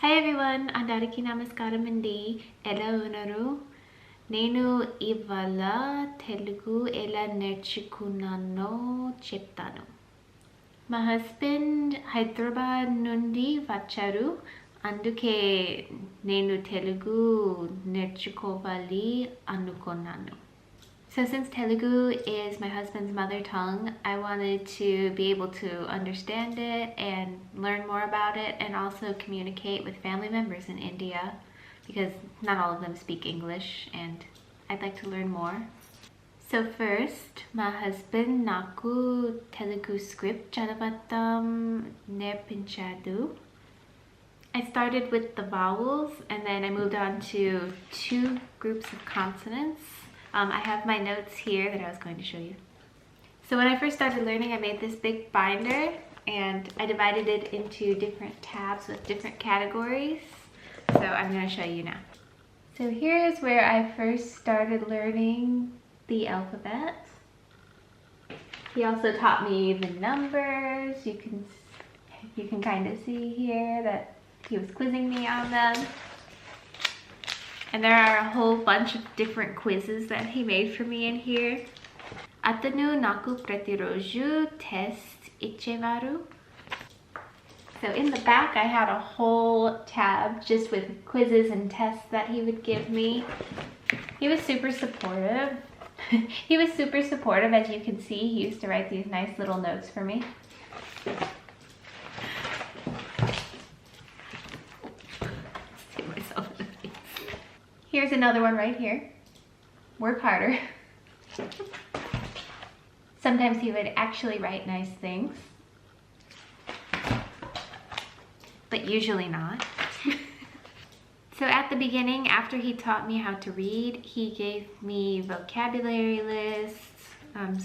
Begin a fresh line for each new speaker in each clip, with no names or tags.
Hi everyone, అందరికీ నమస్కారం అండి. ఎలా ఉన్నారు? నేను ఇవాళ తెలుగు ఎలా నేర్చుకున్నానో చెప్తాను. మా హస్బెండ్ హైదరాబాద్ నుండి వచ్చారు. అందుకే నేను తెలుగు నేర్చుకోవాలి అనుకున్నాను. So since Telugu is my husband's mother tongue, I wanted to be able to understand it and learn more about it and also communicate with family members in India because not all of them speak English and I'd like to learn more. So first, my husband naku Telugu script chanavattam nerpinchadu. I started with the vowels and then I moved on to 2 groups of consonants. I have my notes here that I was going to show you. So when I first started learning, I made this big binder and I divided it into different tabs with different categories. So I'm going to show you now. So here's where I first started learning the alphabet. He also taught me the numbers. You can kind of see here that he was quizzing me on them. And there are a whole bunch of different quizzes that he made for me in here. Atanu naku pratiroju test ichevaru. So in the back I had a whole tab just with quizzes and tests that he would give me. He was super supportive. He was super supportive, as you can see. He used to write these nice little notes for me. Here's another one right here. Work harder. Sometimes he would actually write nice things, but usually not. So at the beginning, after he taught me how to read, he gave me vocabulary lists,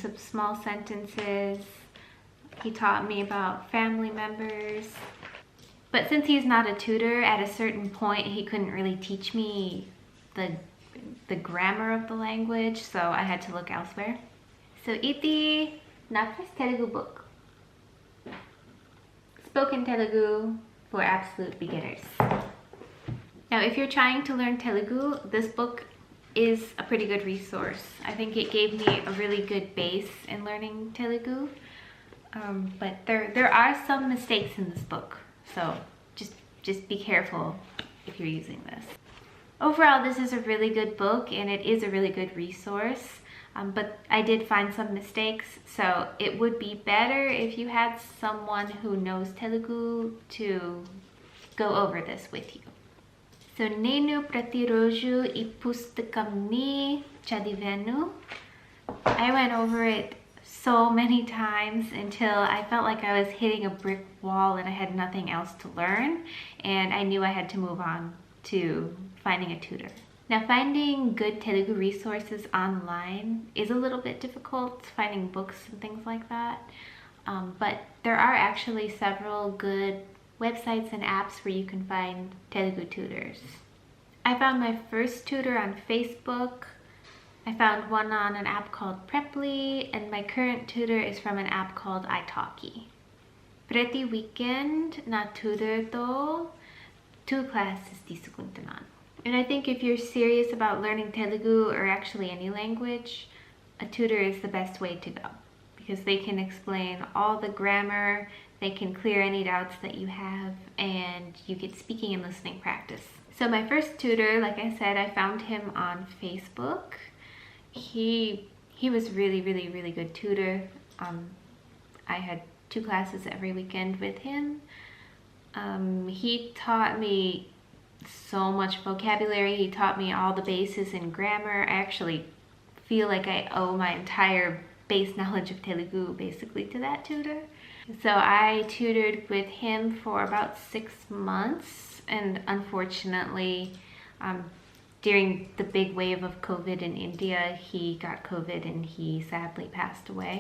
some small sentences. He taught me about family members. But since he's not a tutor, at a certain point, he couldn't really teach me the grammar of the language, so I had to look elsewhere. So iti na first Telugu book. Spoken Telugu for absolute beginners. Now if you're trying to learn Telugu, this book is a pretty good resource. I think it gave me a really good base in learning Telugu, but there are some mistakes in this book, so just be careful if you're using this. Overall, this is a really good book and it is a really good resource, but I did find some mistakes, so it would be better if you had someone who knows Telugu to go over this with you. So, Nenu Pratiroju I Pustakamni Chadivenu. I went over it so many times until I felt like I was hitting a brick wall and I had nothing else to learn, and I knew I had to move on to finding a tutor. Now finding good Telugu resources online is a little bit difficult, finding books and things like that, but there are actually several good websites and apps where you can find Telugu tutors. I found my first tutor on Facebook. I found one on an app called Preply, and my current tutor is from an app called italki. Preti weekend na tutor to 2 classes తీసుకుంటున్నాను. And I think if you're serious about learning Telugu or actually any language, a tutor is the best way to go because they can explain all the grammar, they can clear any doubts that you have, and you get speaking and listening practice. So my first tutor, like I said, I found him on Facebook. He was really good tutor. I had 2 classes every weekend with him. He taught me so much vocabulary. He taught me all the bases in grammar. I actually feel like I owe my entire base knowledge of Telugu basically to that tutor. So I tutored with him for about 6 months, and unfortunately during the big wave of COVID in India, he got COVID and he sadly passed away,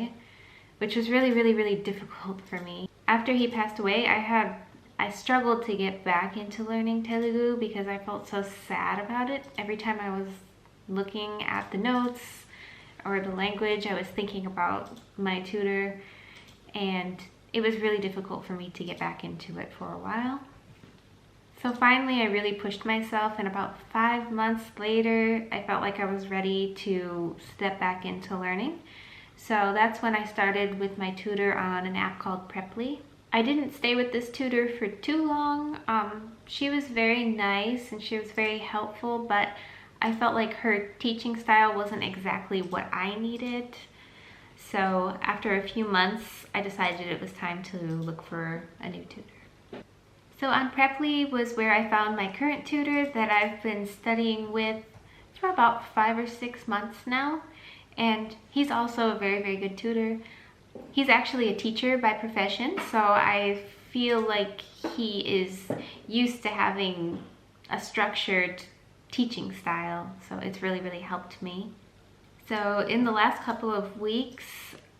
which was really difficult for me. After he passed away, I struggled to get back into learning Telugu because I felt so sad about it. Every time I was looking at the notes or the language, I was thinking about my tutor, and it was really difficult for me to get back into it for a while. So finally I really pushed myself, and about 5 months later I felt like I was ready to step back into learning. So that's when I started with my tutor on an app called Preply. I didn't stay with this tutor for too long. She was very nice and she was very helpful, but I felt like her teaching style wasn't exactly what I needed. So after a few months, I decided it was time to look for a new tutor. So on Preply was where I found my current tutor that I've been studying with for about 5 or 6 months now. And he's also a very, very good tutor. He's actually a teacher by profession, so I feel like he is used to having a structured teaching style, so it's really, really helped me. So in the last couple of weeks,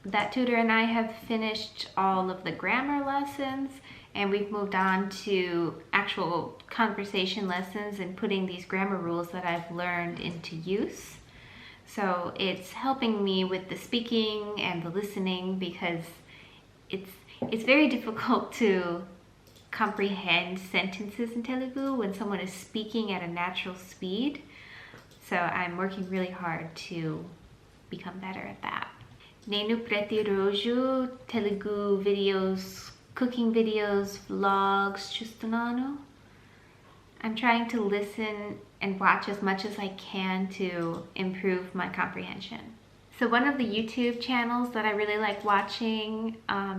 that tutor and I have finished all of the grammar lessons, and we've moved on to actual conversation lessons and putting these grammar rules that I've learned into use. So it's helping me with the speaking and the listening, because it's very difficult to comprehend sentences in Telugu when someone is speaking at a natural speed. So I'm working really hard to become better at that. Nenu pratiroju Telugu videos, cooking videos, vlogs chustunanu. I'm trying to listen and watch as much as I can to improve my comprehension. So one of the YouTube channels that I really like watching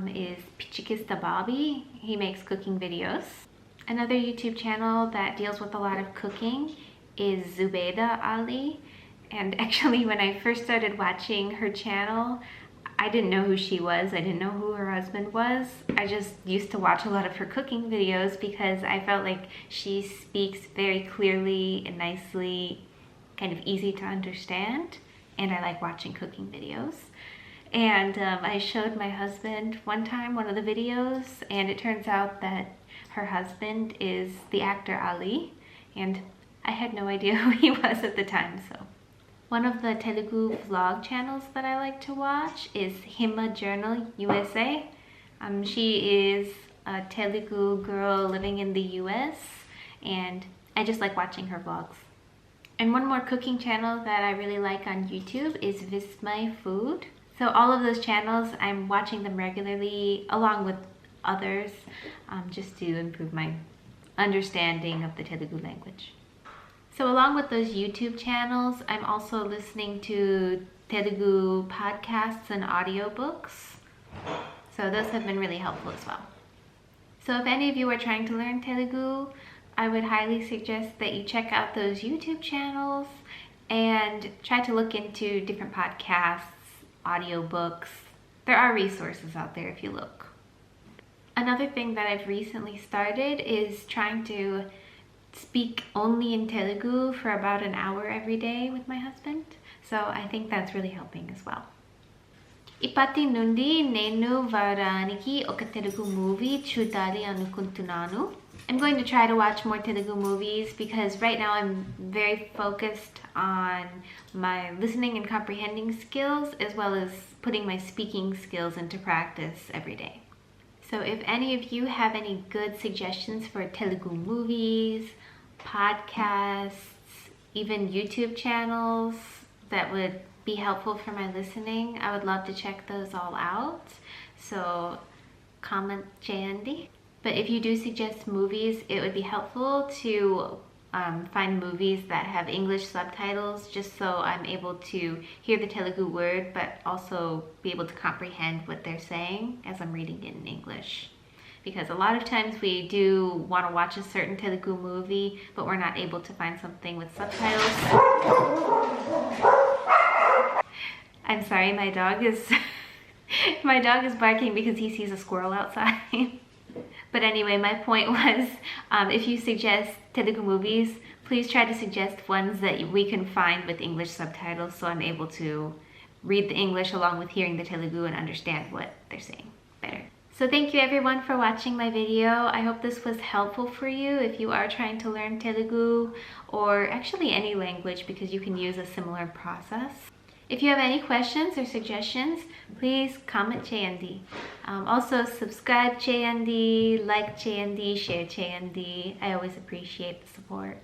is Pichikista Bobby. He makes cooking videos. Another YouTube channel that deals with a lot of cooking is Zubeida Ali. And actually when I first started watching her channel, I didn't know who she was. I didn't know who her husband was. I just used to watch a lot of her cooking videos because I felt like she speaks very clearly and nicely, kind of easy to understand. And I like watching cooking videos. And I showed my husband one time one of the videos, and it turns out that her husband is the actor Ali, and I had no idea who he was at the time. So one of the Telugu vlog channels that I like to watch is Hima Journal USA. She is a Telugu girl living in the US, and I just like watching her vlogs. And one more cooking channel that I really like on YouTube is Vismay Food. So all of those channels, I'm watching them regularly along with others, just to improve my understanding of the Telugu language. So along with those YouTube channels, I'm also listening to Telugu podcasts and audiobooks. So those have been really helpful as well. So if any of you are trying to learn Telugu, I would highly suggest that you check out those YouTube channels and try to look into different podcasts, audiobooks. There are resources out there if you look. Another thing that I've recently started is trying to speak only in Telugu for about an hour every day with my husband. So I think that's really helping as well. Ipati nundi nenu varaniki oka Telugu movie chudali anukuntunanu. I'm going to try to watch more Telugu movies because right now I'm very focused on my listening and comprehending skills, as well as putting my speaking skills into practice every day. So if any of you have any good suggestions for Telugu movies, podcasts, even YouTube channels that would be helpful for my listening, I would love to check those all out. So comment cheyandi. But if you do suggest movies, it would be helpful to find movies that have English subtitles, just so I'm able to hear the Telugu word, but also be able to comprehend what they're saying as I'm reading it in English. Because a lot of times we do want to watch a certain Telugu movie, but we're not able to find something with subtitles. I'm sorry, my dog is barking because he sees a squirrel outside. But anyway, my point was, if you suggest Telugu movies, please try to suggest ones that we can find with English subtitles, so I'm able to read the English along with hearing the Telugu and understand what they're saying better. So thank you everyone for watching my video. I hope this was helpful for you if you are trying to learn Telugu, or actually any language, because you can use a similar process. If you have any questions or suggestions, please comment JND. Also subscribe JND, like JND, share JND. I always appreciate the support.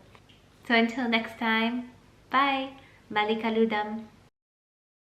So until next time, bye. Balikaludam.